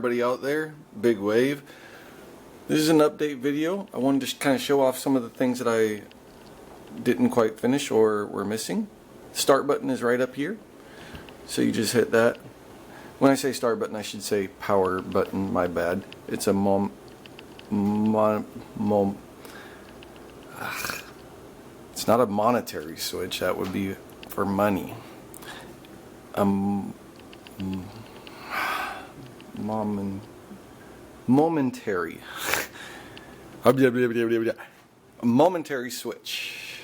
everybody out there, Big Wave. This is an update video. I wanted to kind of show off some of the things that I didn't quite finish or were missing. Start button is right up here, so you just hit that. When I say start button, I should say power button, my bad. It's a it's not a monetary switch, that would be for money. Momentary. Momentary switch.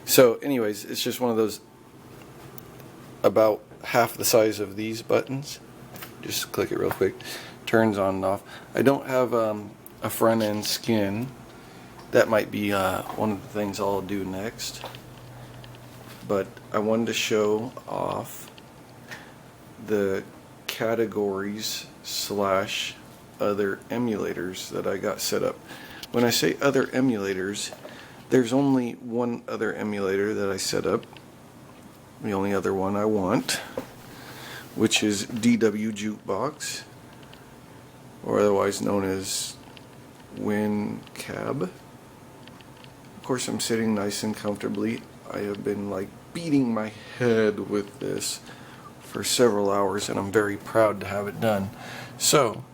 So anyways, it's just one of those about half the size of these buttons. Just click it real quick. Turns on and off. I don't have a front end skin. That might be one of the things I'll do next. But I wanted to show off the categories / other emulators that I got set up. When I say other emulators, there's only one other emulator that I set up. The only other one I want, which is DWJUkebox, or otherwise known as WinCab. Of course, I'm sitting nice and comfortably. I have been like beating my head with this for several hours, and I'm very proud to have it done. So,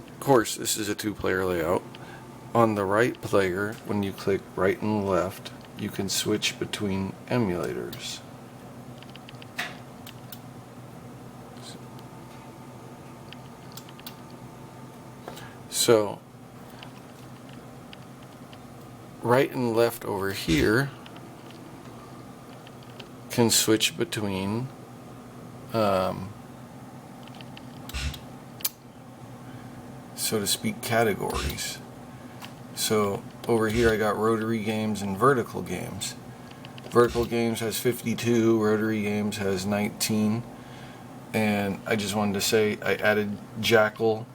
of course, this is a 2-player layout. On the right player, when you click right and left, you can switch between emulators. So, right and left over here can switch between so to speak, categories. So over here I got rotary games and vertical games. Vertical games has 52, rotary games has 19, and I just wanted to say I added Jackal,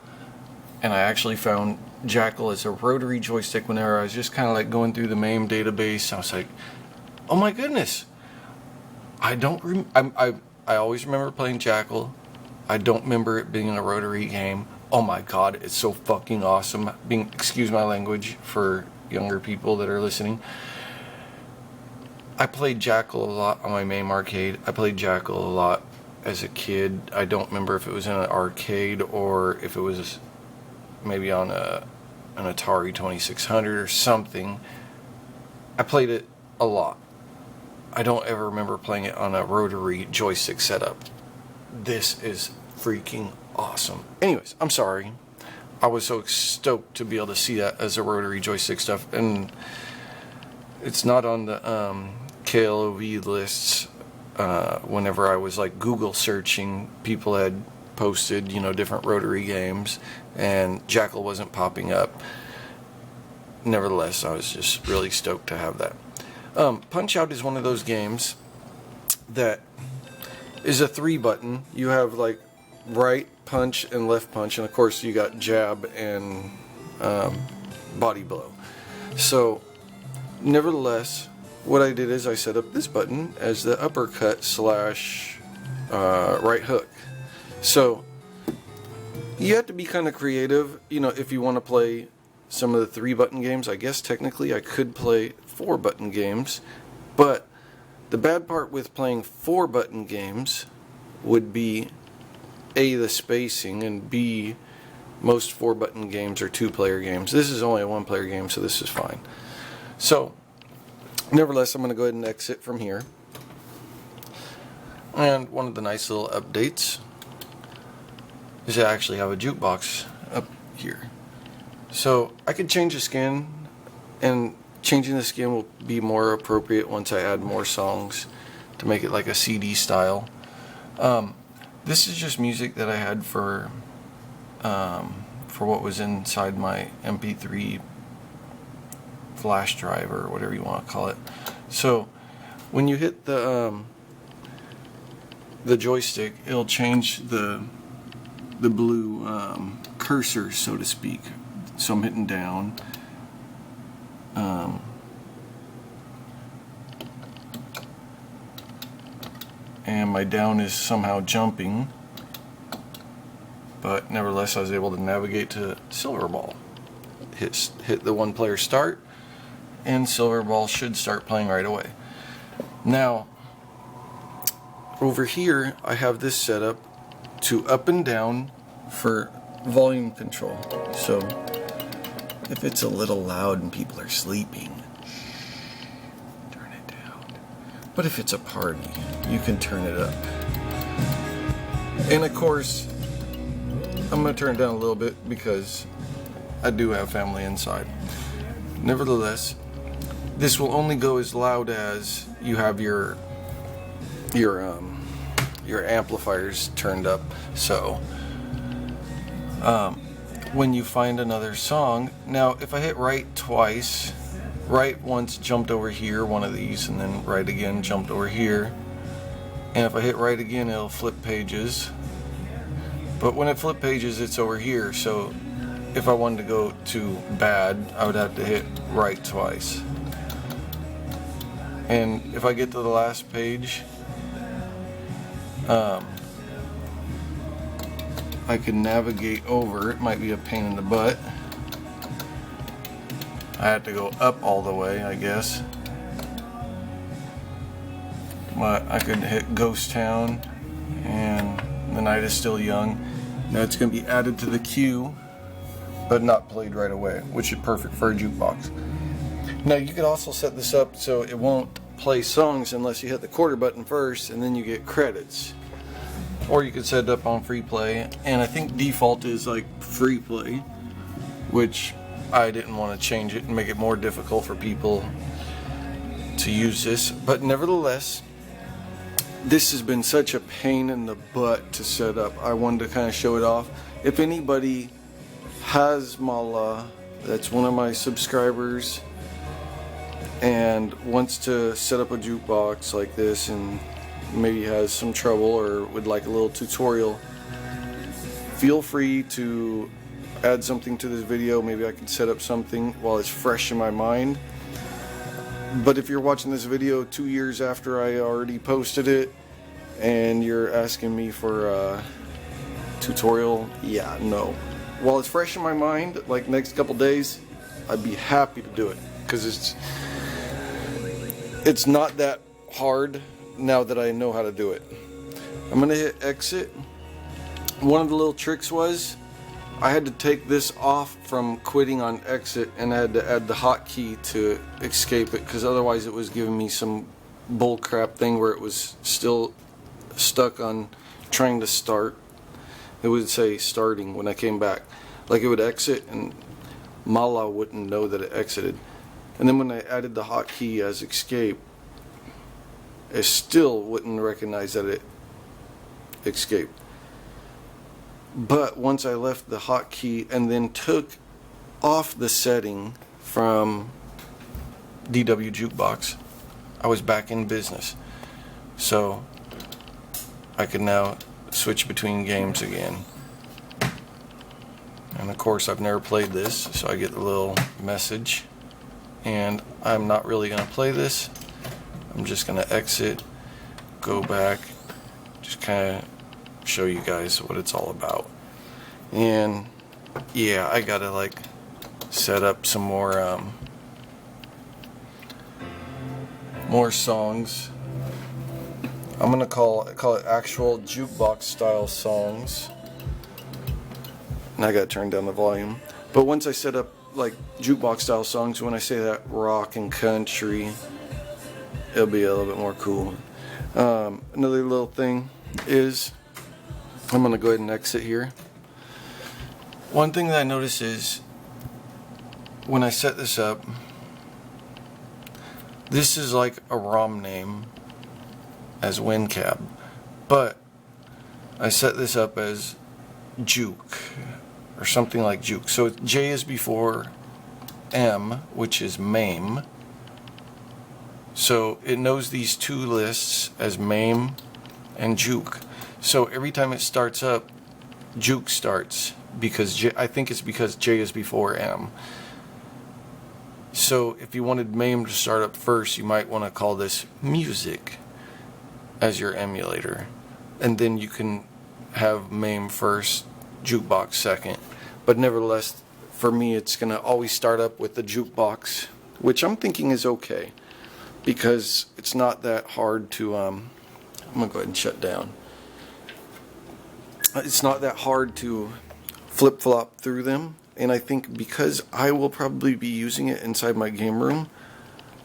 and I actually found Jackal as a rotary joystick whenever I was just kind of like going through the MAME database. I was like, oh my goodness, I always remember playing Jackal. I don't remember it being a rotary game. Oh my god, it's so fucking awesome. Excuse my language for younger people that are listening. I played Jackal a lot on my MAME arcade. I played Jackal a lot as a kid. I don't remember if it was in an arcade or if it was maybe on an Atari 2600 or something. I played it a lot. I don't ever remember playing it on a rotary joystick setup. This is freaking awesome. Anyways, I'm sorry. I was so stoked to be able to see that as a rotary joystick stuff, and it's not on the KLOV lists. Whenever I was like Google searching, people had posted, different rotary games, and Jackal wasn't popping up. Nevertheless, I was just really stoked to have that. Punch Out is one of those games that is a 3-button. You have like right punch and left punch, and of course you got jab and body blow. So nevertheless, what I did is I set up this button as the uppercut / right hook. So you have to be kind of creative, if you want to play some of the 3-button games. I guess technically I could play 4-button games, but the bad part with playing 4-button games would be A, the spacing, and B, most 4-button games are 2-player games. This is only a 1-player game, so this is fine. So, nevertheless, I'm going to go ahead and exit from here. And one of the nice little updates is I actually have a jukebox up here. So, I could change the skin, and changing the skin will be more appropriate once I add more songs to make it like a CD style. This is just music that I had for what was inside my MP3 flash drive, or whatever you want to call it. So when you hit the joystick, it'll change the blue cursor, so to speak. So I'm hitting down. And my down is somehow jumping, but nevertheless I was able to navigate to Silver Ball. Hit the one player start, and Silver Ball should start playing right away. Now, over here I have this set up to up and down for volume control. So if it's a little loud and people are sleeping, turn it down. But if it's a party, you can turn it up. And of course, I'm going to turn it down a little bit because I do have family inside. Nevertheless, this will only go as loud as you have your amplifiers turned up. So when you find another song, now if I hit right twice, right once jumped over here, one of these, and then right again jumped over here, and if I hit right again it'll flip pages. But when it flip pages it's over here, so if I wanted to go to bad I would have to hit right twice. And if I get to the last page, I can navigate over. It might be a pain in the butt. I have to go up all the way, I guess. But I could hit Ghost Town, and The Night Is Still Young. Now it's going to be added to the queue, but not played right away, which is perfect for a jukebox. Now you could also set this up so it won't play songs unless you hit the quarter button first, and then you get credits. Or you could set it up on free play, and I think default is like free play, which I didn't want to change it and make it more difficult for people to use this. But nevertheless, this has been such a pain in the butt to set up. I wanted to kind of show it off. If anybody has Mala, that's one of my subscribers, and wants to set up a jukebox like this and maybe has some trouble or would like a little tutorial, feel free to add something to this video. Maybe I can set up something while it's fresh in my mind. But if you're watching this video 2 years after I already posted it and you're asking me for a tutorial, yeah, no. While it's fresh in my mind, like next couple days, I'd be happy to do it, because it's not that hard now that I know how to do it. I'm gonna hit exit. One of the little tricks was I had to take this off from quitting on exit, and I had to add the hotkey to escape it, because otherwise it was giving me some bullcrap thing where it was still stuck on trying to start. It would say starting when I came back. Like it would exit and Mala wouldn't know that it exited. And then when I added the hotkey as escape, it still wouldn't recognize that it escaped. But once I left the hotkey and then took off the setting from DWJUkebox, I was back in business. So I could now switch between games again. And of course I've never played this, so I get the little message. And I'm not really going to play this. I'm just going to exit, go back, just kind of show you guys what it's all about. And yeah, I got to like set up some more songs. I'm going to call it actual jukebox style songs. And I got to turn down the volume. But once I set up like jukebox style songs, when I say that rock and country, it'll be a little bit more cool. Another little thing is, I'm going to go ahead and exit here. One thing that I notice is when I set this up, this is like a ROM name as WinCab, but I set this up as Juke or something like Juke. So J is before M, which is MAME. So it knows these two lists as MAME and Juke. So every time it starts up, Juke starts, because I think it's because J is before M. So if you wanted MAME to start up first, you might want to call this music as your emulator, and then you can have MAME first, Jukebox second. But nevertheless, for me, it's going to always start up with the Jukebox, which I'm thinking is okay, because it's not that hard to, I'm going to go ahead and shut down. It's not that hard to flip-flop through them, and I think because I will probably be using it inside my game room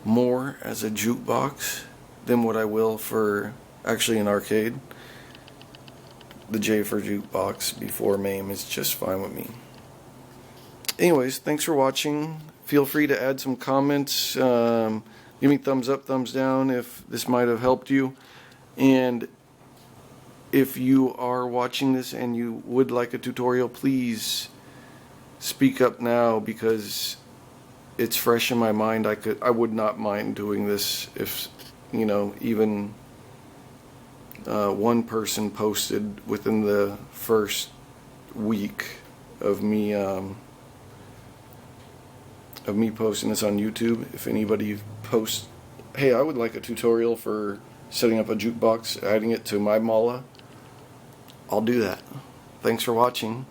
more as a jukebox than what I will for actually an arcade, the J for Jukebox before MAME is just fine with me. Anyways, thanks for watching. Feel free to add some comments. Give me thumbs up, thumbs down if this might have helped you. And if you are watching this and you would like a tutorial, please speak up now, because it's fresh in my mind. I would not mind doing this if, you know, even one person posted within the first week of me posting this on YouTube. If anybody posts, hey, I would like a tutorial for setting up a jukebox, adding it to my mala, I'll do that. Thanks for watching.